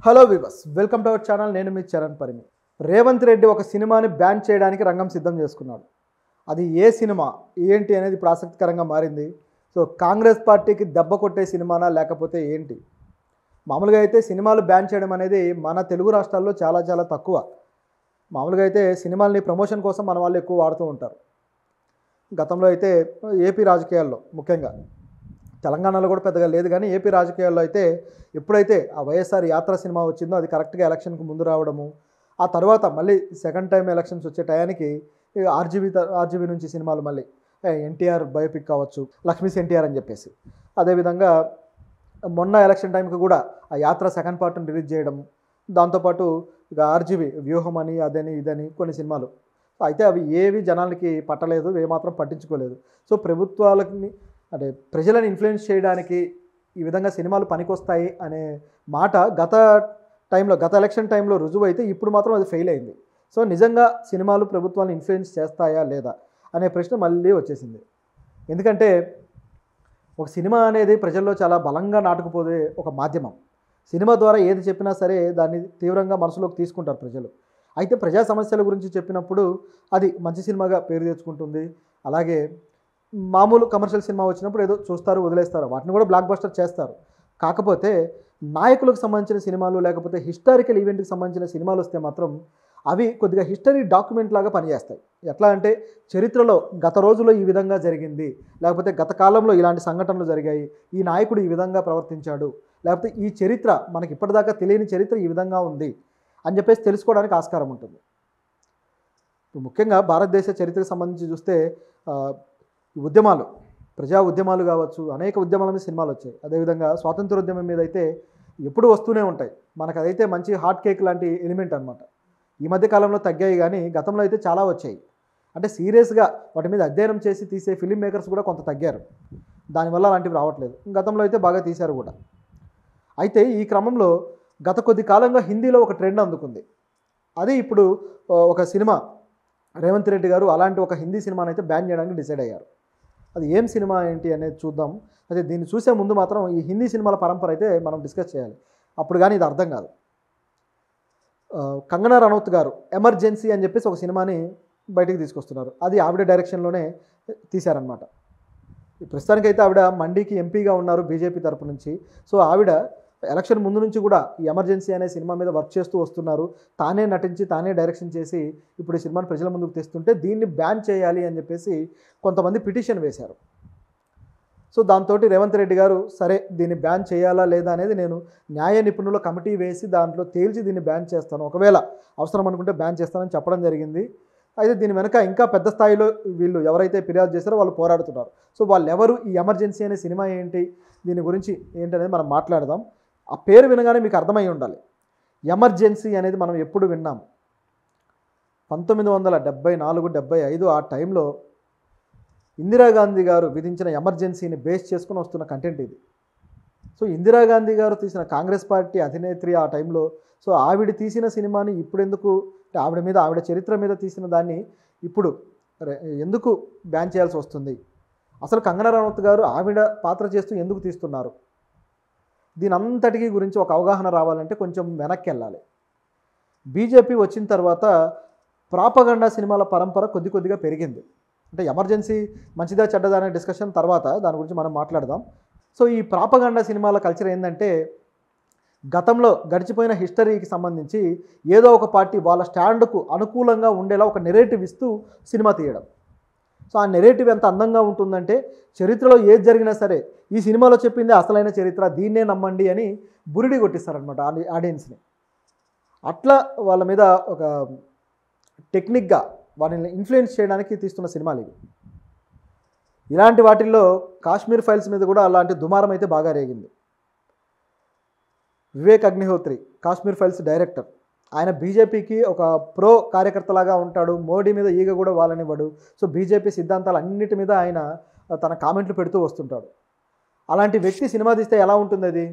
Hello viewers, welcome to our channel. నేను మీ చరణ్ పరిమి. రేవంత్ రెడ్డి ఒక సినిమాని బ్యాన్ చేయడానికి రంగం సిద్ధం చేసుకున్నాడు. అది ఏ సినిమా ఏంటి అనేది ఇప్పుడు ఆసక్తికరంగా మారింది. సో కాంగ్రెస్ పార్టీకి దెబ్బ కొట్టే సినిమానా లేకపోతే ఏంటి? మామూలుగా అయితే సినిమాలు బ్యాన్ చేయడం అనేది మన తెలుగు రాష్ట్రాల్లో చాలా చాలా తక్కువ. మామూలుగా అయితే సినిమాల్ని ప్రమోషన్ కోసం మన వాళ్ళు ఎక్కువ వాడుతూ ఉంటారు. గతంలో అయితే ఏపీ రాజకీయాల్లో, ముఖ్యంగా తెలంగాణలో కూడా పెద్దగా లేదు, కానీ ఏపీ రాజకీయాల్లో అయితే ఎప్పుడైతే ఆ వైఎస్ఆర్ యాత్ర సినిమా వచ్చిందో అది కరెక్ట్గా ఎలక్షన్కి ముందు రావడము, ఆ తర్వాత మళ్ళీ సెకండ్ టైం ఎలక్షన్స్ వచ్చే టయానికి ఆర్జీబీ నుంచి సినిమాలు మళ్ళీ ఎన్టీఆర్ బయోపిక్ కావచ్చు, లక్ష్మీస్ ఎన్టీఆర్ అని చెప్పేసి, అదేవిధంగా మొన్న ఎలక్షన్ టైంకి కూడా ఆ యాత్ర సెకండ్ పార్ట్ని రిలీజ్ చేయడం, దాంతోపాటు ఇక ఆర్జీబీ వ్యూహం అని అదని ఇదని కొన్ని సినిమాలు. అయితే అవి ఏవి జనాలకి పట్టలేదు, ఏమాత్రం పట్టించుకోలేదు. సో ప్రభుత్వాలని అంటే ప్రజలను ఇన్ఫ్లుయెన్స్ చేయడానికి ఈ విధంగా సినిమాలు పనికొస్తాయి అనే మాట గత ఎలక్షన్ టైంలో రుజువు అయితే ఇప్పుడు మాత్రం అది ఫెయిల్ అయింది. సో నిజంగా సినిమాలు ప్రభుత్వాన్ని ఇన్ఫ్లుయెన్స్ చేస్తాయా లేదా అనే ప్రశ్న మళ్ళీ వచ్చేసింది. ఎందుకంటే ఒక సినిమా అనేది ప్రజల్లో చాలా బలంగా నాటుకుపోయే ఒక మాధ్యమం. సినిమా ద్వారా ఏది చెప్పినా సరే దాన్ని తీవ్రంగా మనసులోకి తీసుకుంటారు ప్రజలు. అయితే ప్రజా సమస్యల గురించి చెప్పినప్పుడు అది మంచి సినిమాగా పేరు తెచ్చుకుంటుంది. అలాగే మామూలు కమర్షియల్ సినిమా వచ్చినప్పుడు ఏదో చూస్తారు, వదిలేస్తారు, వాటిని కూడా బ్లాక్ బస్టర్ చేస్తారు. కాకపోతే నాయకులకు సంబంధించిన సినిమాలు లేకపోతే హిస్టారికల్ ఈవెంట్కి సంబంధించిన సినిమాలు వస్తే మాత్రం అవి కొద్దిగా హిస్టరీ డాక్యుమెంట్ లాగా పనిచేస్తాయి. ఎట్లా అంటే చరిత్రలో గత రోజుల్లో ఈ విధంగా జరిగింది, లేకపోతే గత కాలంలో ఇలాంటి సంఘటనలు జరిగాయి, ఈ నాయకుడు ఈ విధంగా ప్రవర్తించాడు, లేకపోతే ఈ చరిత్ర మనకి ఇప్పటిదాకా తెలియని చరిత్ర ఈ విధంగా ఉంది అని చెప్పేసి తెలుసుకోవడానికి ఆస్కారం ఉంటుంది. ముఖ్యంగా భారతదేశ చరిత్రకు సంబంధించి చూస్తే ఉద్యమాలు, ప్రజా ఉద్యమాలు కావచ్చు, అనేక ఉద్యమాల మీద సినిమాలు వచ్చాయి. అదేవిధంగా స్వాతంత్రోద్యమం మీద అయితే ఎప్పుడు వస్తూనే ఉంటాయి. మనకు అదైతే మంచి హాట్ కేక్ లాంటి ఎలిమెంట్ అనమాట. ఈ మధ్య కాలంలో తగ్గాయి, కానీ గతంలో అయితే చాలా వచ్చాయి. అంటే సీరియస్గా వాటి మీద అధ్యయనం చేసి తీసే ఫిలిం మేకర్స్ కూడా కొంత తగ్గారు. దానివల్ల అలాంటివి రావట్లేదు. గతంలో అయితే బాగా తీశారు కూడా. అయితే ఈ క్రమంలో గత కొద్ది కాలంగా హిందీలో ఒక ట్రెండ్ అందుకుంది. అది ఇప్పుడు ఒక సినిమా రేవంత్ రెడ్డి గారు అలాంటి ఒక హిందీ సినిమాని అయితే బ్యాన్ చేయడానికి డిసైడ్ అయ్యారు. అది ఏం సినిమా ఏంటి అనేది చూద్దాం. అయితే దీన్ని చూసే ముందు మాత్రం ఈ హిందీ సినిమాల పరంపర అయితే మనం డిస్కస్ చేయాలి. అప్పుడు కానీ ఇది అర్థం కాదు. కంగనా రనౌత్ గారు ఎమర్జెన్సీ అని చెప్పేసి ఒక సినిమాని బయటికి తీసుకొస్తున్నారు. అది ఆవిడ డైరెక్షన్లోనే తీశారనమాట. ప్రస్తుతానికైతే ఆవిడ మండీకి ఎంపీగా ఉన్నారు బీజేపీ తరపు నుంచి. సో ఆవిడ ఎలక్షన్ ముందు నుంచి కూడా ఈ ఎమర్జెన్సీ అనే సినిమా మీద వర్క్ చేస్తూ వస్తున్నారు. తానే నటించి తానే డైరెక్షన్ చేసి ఇప్పుడు ఈ సినిమాని ప్రజల ముందుకు తెస్తుంటే దీన్ని బ్యాన్ చేయాలి అని చెప్పేసి కొంతమంది పిటిషన్ వేశారు. సో దాంతో రేవంత్ రెడ్డి గారు సరే దీన్ని బ్యాన్ చేయాలా లేదా అనేది నేను న్యాయ నిపుణుల కమిటీ వేసి దాంట్లో తేల్చి దీన్ని బ్యాన్ చేస్తాను, ఒకవేళ అవసరం అనుకుంటే బ్యాన్ చేస్తానని చెప్పడం జరిగింది. అయితే దీని వెనక ఇంకా పెద్ద స్థాయిలో వీళ్ళు ఎవరైతే ఫిర్యాదు చేశారో వాళ్ళు పోరాడుతున్నారు. సో వాళ్ళు ఎవరు, ఈ ఎమర్జెన్సీ అనే సినిమా ఏంటి, దీని గురించి ఏంటనేది మనం మాట్లాడదాం. ఆ పేరు వినగానే మీకు అర్థమై ఉండాలి. ఎమర్జెన్సీ అనేది మనం ఎప్పుడు విన్నాం? 1974-75 ఆ టైంలో ఇందిరాగాంధీ గారు విధించిన ఎమర్జెన్సీని బేస్ చేసుకుని వస్తున్న కంటెంట్ ఇది. సో ఇందిరాగాంధీ గారు తీసిన, కాంగ్రెస్ పార్టీ అధినేత్రి ఆ టైంలో, సో ఆవిడ తీసిన సినిమాని ఇప్పుడు ఎందుకు, ఆవిడ చరిత్ర మీద తీసిన దాన్ని ఇప్పుడు ఎందుకు బ్యాన్ చేయాల్సి వస్తుంది? అసలు కంగనా రనౌత్ గారు ఆవిడ పాత్ర చేస్తూ ఎందుకు తీస్తున్నారు? దీని అంతటికీ గురించి ఒక అవగాహన రావాలంటే కొంచెం వెనక్కి వెళ్ళాలి. బీజేపీ వచ్చిన తర్వాత ప్రాపగండా సినిమాల పరంపర కొద్దిగా పెరిగింది. అంటే ఎమర్జెన్సీ మంచిదా చెడ్డదా అనే డిస్కషన్ తర్వాత దాని గురించి మనం మాట్లాడదాం. సో ఈ ప్రాపగండా సినిమాల కల్చర్ ఏంటంటే గతంలో గడిచిపోయిన హిస్టరీకి సంబంధించి ఏదో ఒక పార్టీ వాళ్ళ స్టాండ్కు అనుకూలంగా ఉండేలా ఒక నెరేటివ్ ఇస్తూ సినిమా తీయడం. సో ఆ నెరేటివ్ ఎంత అందంగా ఉంటుందంటే చరిత్రలో ఏది జరిగినా సరే ఈ సినిమాలో చెప్పిందే అసలైన చరిత్ర, దీన్నే నమ్మండి అని బురిడి కొట్టిస్తారనమాట ఆడియన్స్ని. అట్లా వాళ్ళ మీద ఒక టెక్నిక్గా వాళ్ళని ఇన్ఫ్లుయెన్స్ చేయడానికి తీస్తున్న సినిమాలు ఇవి. ఇలాంటి వాటిల్లో కాశ్మీర్ ఫైల్స్ మీద కూడా అలాంటి దుమారం అయితే బాగా రేగింది. వివేక్ అగ్నిహోత్రి కాశ్మీర్ ఫైల్స్ డైరెక్టర్, ఆయన బీజేపీకి ఒక ప్రో కార్యకర్తలాగా ఉంటాడు. మోడీ మీద ఈగ కూడా వాళ్ళనివ్వడు. సో బీజేపీ సిద్ధాంతాలు అన్నిటి మీద ఆయన తన కామెంట్లు పెడుతూ వస్తుంటాడు. అలాంటి వ్యక్తి సినిమా తీస్తే ఎలా ఉంటుంది, అది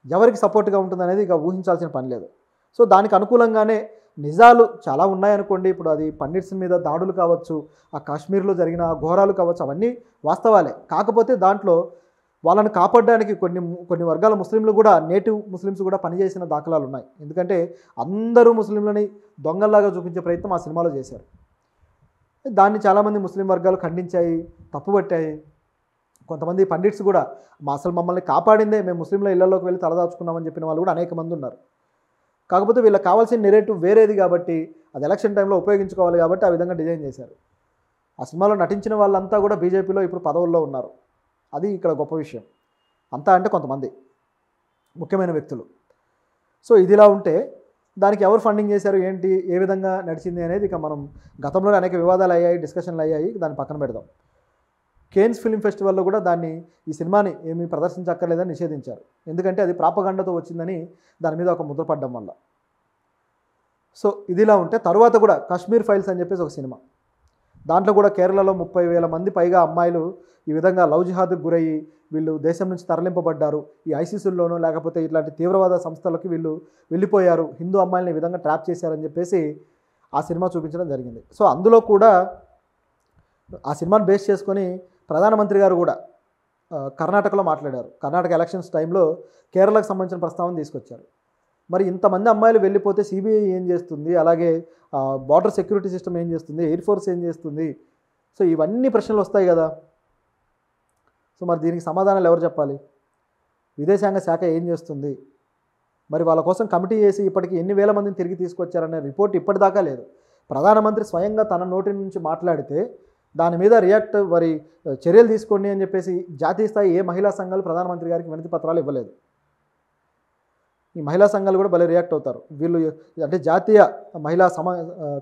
ఎవరికి సపోర్ట్గా ఉంటుంది అనేది ఇక ఊహించాల్సిన పని లేదు. సో దానికి అనుకూలంగానే నిజాలు చాలా ఉన్నాయనుకోండి. ఇప్పుడు అది పండిట్స్ మీద దాడులు కావచ్చు, ఆ కాశ్మీర్లో జరిగిన ఘోరాలు కావచ్చు, అవన్నీ వాస్తవాలే. కాకపోతే దాంట్లో వాళ్ళని కాపాడడానికి కొన్ని వర్గాల ముస్లింలు కూడా, నేటివ్ ముస్లిమ్స్ కూడా పనిచేసిన దాఖలాలు ఉన్నాయి. ఎందుకంటే అందరూ ముస్లింలని దొంగల్లాగా చూపించే ప్రయత్నం ఆ సినిమాలో చేశారు. దాన్ని చాలామంది ముస్లిం వర్గాలు ఖండించాయి, తప్పుపట్టాయి. కొంతమంది పండిట్స్ కూడా అసలు మమ్మల్ని కాపాడిందే, మేము ముస్లింల ఇళ్లలోకి వెళ్ళి తలదాచుకున్నామని చెప్పిన వాళ్ళు కూడా అనేక మంది ఉన్నారు. కాకపోతే వీళ్ళకి కావాల్సిన నెరేటివ్ వేరేది కాబట్టి, అది ఎలక్షన్ టైంలో ఉపయోగించుకోవాలి కాబట్టి ఆ విధంగా డిజైన్ చేశారు. ఆ సినిమాలో నటించిన వాళ్ళంతా కూడా బీజేపీలో ఇప్పుడు పదవుల్లో ఉన్నారు. అది ఇక్కడ గొప్ప విషయం. అంతా అంటే కొంతమంది ముఖ్యమైన వ్యక్తులు. సో ఇదిలా ఉంటే దానికి ఎవరు ఫండింగ్ చేశారు, ఏంటి, ఏ విధంగా నడిచింది అనేది ఇక మనం గతంలోనే అనేక వివాదాలు అయ్యాయి, డిస్కషన్లు అయ్యాయి, దాన్ని పక్కన పెడదాం. కేన్స్ ఫిల్మ్ ఫెస్టివల్లో కూడా ఈ సినిమాని ఏమీ ప్రదర్శించక్కర్లేదని నిషేధించారు. ఎందుకంటే అది ప్రాపగండతో వచ్చిందని దాని మీద ఒక ముద్ర పడ్డం వల్ల. సో ఇదిలా ఉంటే తర్వాత కూడా కాశ్మీర్ ఫైల్స్ అని చెప్పేసి ఒక సినిమా, దాంట్లో కూడా కేరళలో 30,000 మంది పైగా అమ్మాయిలు ఈ విధంగా లవ్ జిహాద్కి గురయ్యి వీళ్ళు దేశం నుంచి తరలింపబడ్డారు, ఈ ఐసిస్లోనూ లేకపోతే ఇట్లాంటి తీవ్రవాద సంస్థలకి వీళ్ళు వెళ్ళిపోయారు, హిందూ అమ్మాయిలని ఈ విధంగా ట్రాప్ చేశారని చెప్పేసి ఆ సినిమా చూపించడం జరిగింది. సో అందులో కూడా ఆ సినిమాని బేస్ చేసుకొని ప్రధానమంత్రి గారు కూడా కర్ణాటకలో మాట్లాడారు. కర్ణాటక ఎలక్షన్స్ టైంలో కేరళకు సంబంధించిన ప్రస్తావన తీసుకొచ్చారు. మరి ఇంతమంది అమ్మాయిలు వెళ్ళిపోతే సిబిఐ ఏం చేస్తుంది, అలాగే బార్డర్ సెక్యూరిటీ సిస్టమ్ ఏం చేస్తుంది, ఎయిర్ ఫోర్స్ ఏం చేస్తుంది? సో ఇవన్నీ ప్రశ్నలు వస్తాయి కదా. సో మరి దీనికి సమాధానాలు ఎవరు చెప్పాలి? విదేశాంగ శాఖ ఏం చేస్తుంది? మరి వాళ్ళ కోసం కమిటీ చేసి ఇప్పటికి ఎన్ని వేల మందిని తిరిగి తీసుకొచ్చారనే రిపోర్ట్ ఇప్పటిదాకా లేదు. ప్రధానమంత్రి స్వయంగా తన నోటి నుంచి మాట్లాడితే దాని మీద మరి చర్యలు తీసుకోండి అని చెప్పేసి జాతీయ స్థాయి ఏ మహిళా సంఘాలు ప్రధానమంత్రి గారికి వినతి పత్రాలు ఇవ్వలేదు. ఈ మహిళా సంఘాలు కూడా భలే రియాక్ట్ అవుతారు. వీళ్ళు అంటే జాతీయ మహిళా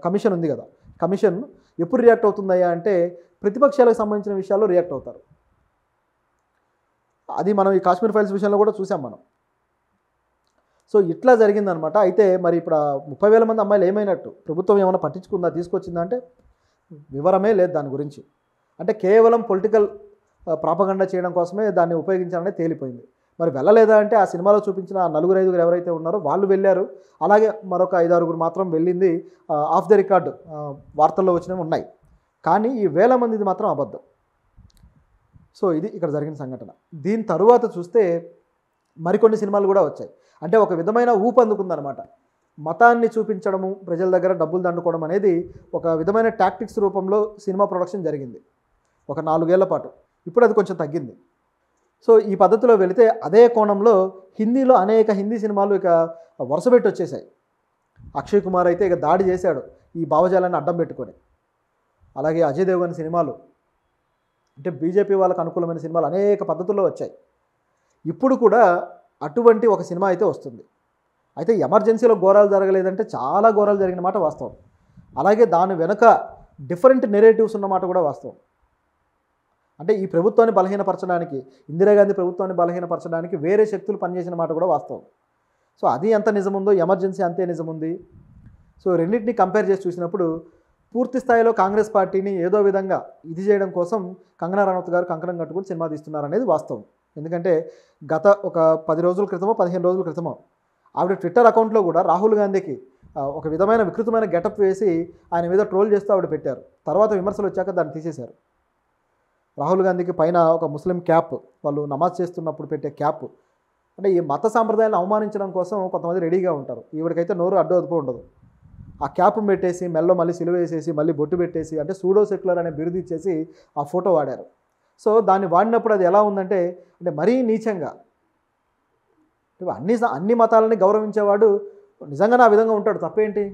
కమిషన్ ఉంది కదా, కమిషన్ ఎప్పుడు రియాక్ట్ అవుతుందయ్యా అంటే ప్రతిపక్షాలకు సంబంధించిన విషయాల్లో రియాక్ట్ అవుతారు. అది మనం ఈ కాశ్మీర్ ఫైల్స్ విషయంలో కూడా చూసాం మనం. సో ఇట్లా జరిగిందనమాట. అయితే మరి ఇప్పుడు 30,000 మంది అమ్మాయిలు ఏమైనట్టు? ప్రభుత్వం ఏమైనా పట్టించుకుందా, తీసుకొచ్చిందా అంటే వివరమే లేదు దాని గురించి. అంటే కేవలం పొలిటికల్ ప్రాపగండా చేయడం కోసమే దాన్ని ఉపయోగించాలనే తేలిపోయింది. మరి వెళ్ళలేదా అంటే ఆ సినిమాలో చూపించిన 4-5 ఎవరైతే ఉన్నారో వాళ్ళు వెళ్ళారు. అలాగే మరొక 5-6 మాత్రం వెళ్ళింది ఆఫ్ ది రికార్డ్ వార్తల్లో వచ్చినవి ఉన్నాయి. కానీ ఈ వేల మందిది మాత్రం అబద్ధం. సో ఇది ఇక్కడ జరిగిన సంఘటన. దీని తరువాత చూస్తే మరికొన్ని సినిమాలు కూడా వచ్చాయి. అంటే ఒక విధమైన ఊపు అందుకుందనమాట. మతాన్ని చూపించడము, ప్రజల దగ్గర డబ్బులు దండుకోవడం అనేది ఒక విధమైన టాక్టిక్స్ రూపంలో సినిమా ప్రొడక్షన్ జరిగింది ఒక 4 ఏళ్ల పాటు. ఇప్పుడు అది కొంచెం తగ్గింది. సో ఈ పద్ధతిలో వెళితే అదే కోణంలో హిందీలో అనేక హిందీ సినిమాలు ఇక వరుసపెట్టి వచ్చేసాయి. అక్షయ్ కుమార్ అయితే ఇక దాడి చేశాడు ఈ భావజాలాన్ని అడ్డం పెట్టుకొని. అలాగే అజయ్ దేవగన్ సినిమాలు, అంటే బీజేపీ వాళ్ళకు అనుకూలమైన సినిమాలు అనేక పద్ధతుల్లో వచ్చాయి. ఇప్పుడు కూడా అటువంటి ఒక సినిమా అయితే వస్తుంది. అయితే ఎమర్జెన్సీలో ఘోరాలు జరగలేదంటే చాలా ఘోరాలు జరిగిన మాట వాస్తవం. అలాగే దాని వెనుక డిఫరెంట్ నెరేటివ్స్ ఉన్నమాట కూడా వాస్తవం. అంటే ఈ ప్రభుత్వాన్ని బలహీనపరచడానికి, ఇందిరాగాంధీ ప్రభుత్వాన్ని బలహీనపరచడానికి వేరే శక్తులు పనిచేసిన మాట కూడా వాస్తవం. సో అది ఎంత నిజముందో ఎమర్జెన్సీ అంతే నిజముంది. సో రెండింటిని కంపేర్ చేసి చూసినప్పుడు పూర్తి స్థాయిలో కాంగ్రెస్ పార్టీని ఏదో విధంగా ఇది చేయడం కోసం కంగనా రనౌత్ గారు కంకణం కట్టుకుని సినిమా తీస్తున్నారనేది వాస్తవం. ఎందుకంటే గత ఒక 10 రోజుల క్రితమో 15 రోజుల క్రితమో ఆవిడ ట్విట్టర్ అకౌంట్లో కూడా రాహుల్ గాంధీకి ఒక విధమైన వికృతమైన గెటప్ వేసి ఆయన మీద ట్రోల్ చేస్తూ ఆవిడ పెట్టారు. తర్వాత విమర్శలు వచ్చాక దాన్ని తీసేశారు. రాహుల్ గాంధీకి పైన ఒక ముస్లిం క్యాప్, వాళ్ళు నమాజ్ చేస్తున్నప్పుడు పెట్టే క్యాప్, అంటే ఈ మత సాంప్రదాయాలను అవమానించడం కోసం కొంతమంది రెడీగా ఉంటారు. ఈవిడికైతే నోరు అడ్డు అదుపు ఉండదు. ఆ క్యాప్ పెట్టేసి మెల్లో మళ్ళీ సిలువ వేసేసి మళ్ళీ బొట్టు పెట్టేసి, అంటే సూడో సెక్యులర్ అనే బిరుదు ఇచ్చేసి ఆ ఫోటో వాడారు. సో దాన్ని వాడినప్పుడు అది ఎలా ఉందంటే, అంటే మరీ నీచంగా, అన్ని మతాలని గౌరవించేవాడు నిజంగానే ఆ విధంగా ఉంటాడు, తప్పేంటి?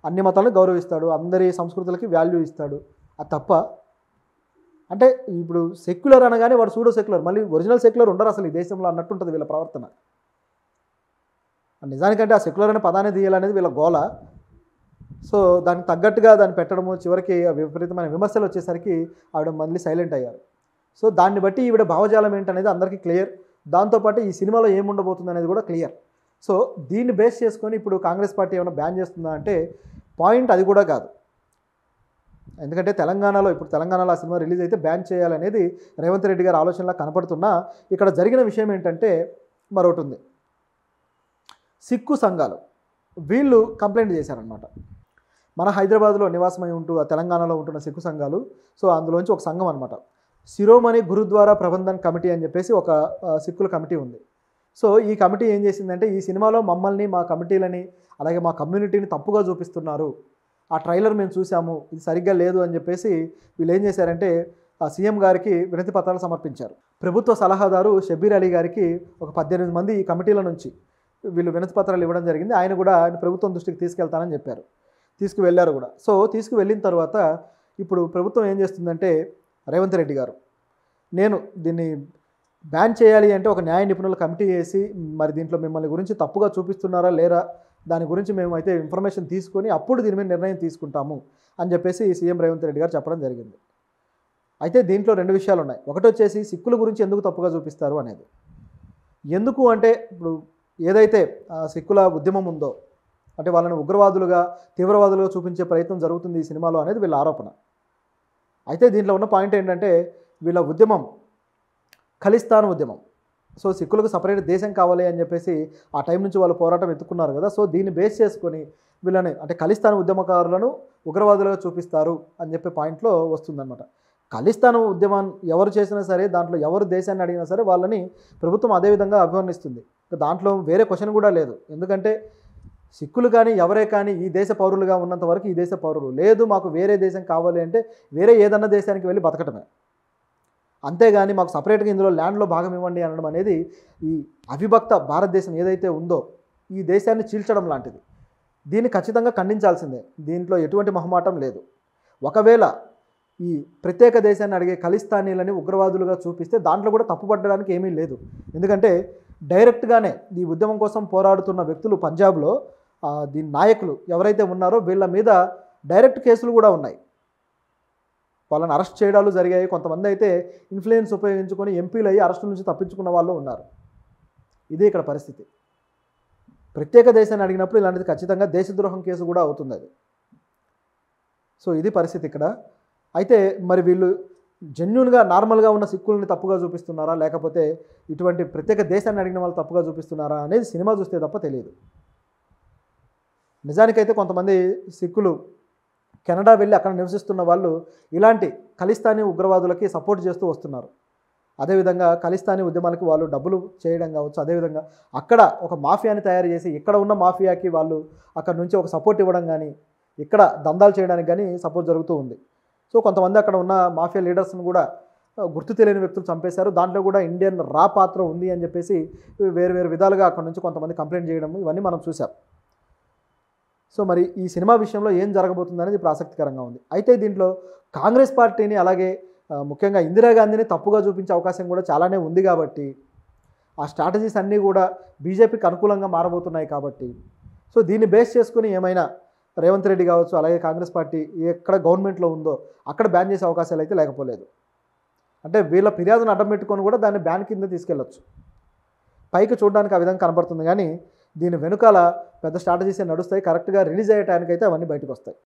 అన్ని మతాలను గౌరవిస్తాడు, అందరి సంస్కృతులకి వాల్యూ ఇస్తాడు, అది తప్ప? అంటే ఇప్పుడు సెక్యులర్ అనగానే వాడు సూడో సెక్యులర్, మళ్ళీ ఒరిజినల్ సెక్యులర్ ఉండరు అసలు ఈ దేశంలో అన్నట్టుంటుంది వీళ్ళ ప్రవర్తన. నిజానికంటే ఆ సెక్యులర్ అనే పదాన్ని తీయాలనేది వీళ్ళ గోల. సో దానికి తగ్గట్టుగా దాన్ని పెట్టడము, చివరికి విపరీతమైన విమర్శలు వచ్చేసరికి ఆవిడ మళ్ళీ సైలెంట్ అయ్యారు. సో దాన్ని బట్టి ఈవిడ భావజాలం ఏంటనేది అందరికీ క్లియర్. దాంతోపాటు ఈ సినిమాలో ఏముండబోతుంది అనేది కూడా క్లియర్. సో దీన్ని బేస్ చేసుకొని ఇప్పుడు కాంగ్రెస్ పార్టీ ఏమైనా బ్యాన్ చేస్తుందా అంటే పాయింట్ అది కూడా కాదు. ఎందుకంటే తెలంగాణలో ఆ సినిమా రిలీజ్ అయితే బ్యాన్ చేయాలనేది రేవంత్ రెడ్డి గారి ఆలోచనలా కనపడుతున్నా ఇక్కడ జరిగిన విషయం ఏంటంటే మరొకటి ఉంది. సిక్కు సంఘాలు వీళ్ళు కంప్లైంట్ చేశారనమాట. మన హైదరాబాద్లో నివాసమై ఉంటూ తెలంగాణలో ఉంటున్న సిక్కు సంఘాలు, సో అందులోంచి ఒక సంఘం అనమాట శిరోమణి గురుద్వారా ప్రబంధన్ కమిటీ అని చెప్పేసి ఒక సిక్కుల కమిటీ ఉంది. సో ఈ కమిటీ ఏం చేసిందంటే ఈ సినిమాలో మమ్మల్ని, మా కమిటీలని, అలాగే మా కమ్యూనిటీని తప్పుగా చూపిస్తున్నారు, ఆ ట్రైలర్ మేము చూసాము, ఇది సరిగ్గా లేదు అని చెప్పేసి వీళ్ళు ఏం చేశారంటే సీఎం గారికి వినతి పత్రాలు సమర్పించారు. ప్రభుత్వ సలహాదారు షబ్బీర్ అలీ గారికి ఒక 18 మంది ఈ కమిటీల నుంచి వీళ్ళు వినతి పత్రాలు ఇవ్వడం జరిగింది. ఆయన ప్రభుత్వం దృష్టికి తీసుకెళ్తానని చెప్పారు. తీసుకువెళ్ళారు కూడా. సో తీసుకువెళ్ళిన తర్వాత ఇప్పుడు ప్రభుత్వం ఏం చేస్తుందంటే రేవంత్ రెడ్డి గారు, నేను దీన్ని బ్యాన్ చేయాలి అంటే ఒక న్యాయ నిపుణుల కమిటీ వేసి మరి దీంట్లో మిమ్మల్ని గురించి తప్పుగా చూపిస్తున్నారా లేరా దాని గురించి మేము అయితే ఇన్ఫర్మేషన్ తీసుకొని అప్పుడు దీని మీద నిర్ణయం తీసుకుంటాము అని చెప్పేసి సీఎం రేవంత్ రెడ్డి గారు చెప్పడం జరిగింది. అయితే దీంట్లో 2 విషయాలు ఉన్నాయి. ఒకటి వచ్చేసి సిక్కుల గురించి ఎందుకు తప్పుగా చూపిస్తారు అనేది. ఎందుకు అంటే ఇప్పుడు ఏదైతే సిక్కుల ఉద్యమం ఉందో అంటే వాళ్ళని ఉగ్రవాదులుగా, తీవ్రవాదులుగా చూపించే ప్రయత్నం జరుగుతుంది ఈ సినిమాలో అనేది వీళ్ళ ఆరోపణ. అయితే దీంట్లో ఉన్న పాయింట్ ఏంటంటే వీళ్ళ ఉద్యమం ఖలిస్తాన్ ఉద్యమం. సో సిక్కులకు సపరేట్ దేశం కావాలి అని చెప్పేసి ఆ టైం నుంచి వాళ్ళు పోరాటం ఎత్తుకున్నారు కదా. సో దీన్ని బేస్ చేసుకొని వీళ్ళని అంటే ఖలిస్తాన్ ఉద్యమకారులను ఉగ్రవాదులుగా చూపిస్తారు అని చెప్పే పాయింట్లో వస్తుందన్నమాట. ఖలిస్తాన్ ఉద్యమం ఎవరు చేసినా సరే, దాంట్లో ఎవరు దేశాన్ని అడిగినా సరే వాళ్ళని ప్రభుత్వం అదేవిధంగా అభివర్ణిస్తుంది. దాంట్లో వేరే క్వశ్చన్ కూడా లేదు. ఎందుకంటే సిక్కులు కానీ ఎవరే కానీ ఈ దేశ పౌరులుగా ఉన్నంత వరకు ఈ దేశ పౌరులు, లేదు మాకు వేరే దేశం కావాలి అంటే వేరే ఏదన్నా దేశానికి వెళ్ళి బతకటమే. అంతేగాని మాకు సపరేట్గా ఇందులో ల్యాండ్లో భాగం ఇవ్వండి అనడం అనేది ఈ అవిభక్త భారతదేశం ఏదైతే ఉందో ఈ దేశాన్ని చీల్చడం లాంటిది. దీన్ని ఖచ్చితంగా ఖండించాల్సిందే. దీంట్లో ఎటువంటి మొహమాటం లేదు. ఒకవేళ ఈ ప్రత్యేక దేశాన్ని అడిగే ఖలిస్తానీలని ఉగ్రవాదులుగా చూపిస్తే దాంట్లో కూడా తప్పుపట్టడానికి ఏమీ లేదు. ఎందుకంటే డైరెక్ట్గానే ఈ ఉద్యమం కోసం పోరాడుతున్న వ్యక్తులు పంజాబ్లో దీని నాయకులు ఎవరైతే ఉన్నారో వీళ్ళ మీద డైరెక్ట్ కేసులు కూడా ఉన్నాయి. వాళ్ళని అరెస్ట్ చేయడాలు జరిగాయి. కొంతమంది అయితే ఇన్ఫ్లుయెన్స్ ఉపయోగించుకొని ఎంపీలు అయ్యి అరెస్టుల నుంచి తప్పించుకున్న వాళ్ళు ఉన్నారు. ఇదే ఇక్కడ పరిస్థితి. ప్రత్యేక దేశాన్ని అడిగినప్పుడు ఇలాంటిది ఖచ్చితంగా దేశద్రోహం కేసు కూడా అవుతుంది అది. సో ఇది పరిస్థితి ఇక్కడ. అయితే మరి వీళ్ళు జెన్యూన్గా నార్మల్గా ఉన్న సిక్కుల్ని తప్పుగా చూపిస్తున్నారా లేకపోతే ఇటువంటి ప్రత్యేక దేశాన్ని అడిగిన వాళ్ళు తప్పుగా చూపిస్తున్నారా అనేది సినిమా చూస్తే తప్ప తెలియదు. నిజానికైతే కొంతమంది సిక్కులు కెనడా వెళ్ళి అక్కడ నివసిస్తున్న వాళ్ళు ఇలాంటి ఖలిస్తానీ ఉగ్రవాదులకి సపోర్ట్ చేస్తూ వస్తున్నారు. అదేవిధంగా ఖలిస్తానీ ఉద్యమాలకి వాళ్ళు డబ్బులు చేయడం కావచ్చు, అదేవిధంగా అక్కడ ఒక మాఫియాని తయారు చేసి ఇక్కడ ఉన్న మాఫియాకి వాళ్ళు అక్కడ నుంచి ఒక సపోర్ట్ ఇవ్వడం కానీ ఇక్కడ దందాలు చేయడానికి కానీ సపోర్ట్ జరుగుతూ ఉంది. సో కొంతమంది అక్కడ ఉన్న మాఫియా లీడర్స్ని కూడా గుర్తు తెలియని వ్యక్తులు చంపేశారు. దాంట్లో కూడా ఇండియన్ రా పాత్ర ఉంది అని చెప్పేసి వేరు వేరు విధాలుగా అక్కడ నుంచి కొంతమంది కంప్లైంట్ చేయడం ఇవన్నీ మనం చూసాం. సో మరి ఈ సినిమా విషయంలో ఏం జరగబోతుంది అనేది ఇప్పుడు ఆసక్తికరంగా ఉంది. అయితే దీంట్లో కాంగ్రెస్ పార్టీని అలాగే ముఖ్యంగా ఇందిరాగాంధీని తప్పుగా చూపించే అవకాశం కూడా చాలానే ఉంది కాబట్టి ఆ స్ట్రాటజీస్ అన్నీ కూడా బీజేపీకి అనుకూలంగా మారబోతున్నాయి కాబట్టి సో దీన్ని బేస్ చేసుకుని ఏమైనా రేవంత్ రెడ్డి కావచ్చు అలాగే కాంగ్రెస్ పార్టీ ఎక్కడ గవర్నమెంట్లో ఉందో అక్కడ బ్యాన్ చేసే అవకాశాలు అయితే లేకపోలేదు. అంటే వీళ్ళ ఫిర్యాదును అడ్డం పెట్టుకొని కూడా దాన్ని బ్యాన్ కింద తీసుకెళ్లొచ్చు. పైకి చూడడానికి ఆ విధంగా కనబడుతుంది కానీ దీని వెనుకాల పెద్ద స్ట్రాటజీసే నడుస్తాయి. కరెక్ట్గా రిలీజ్ అయ్యే టైంకి అయితే అవన్నీ బయటకు వస్తాయి.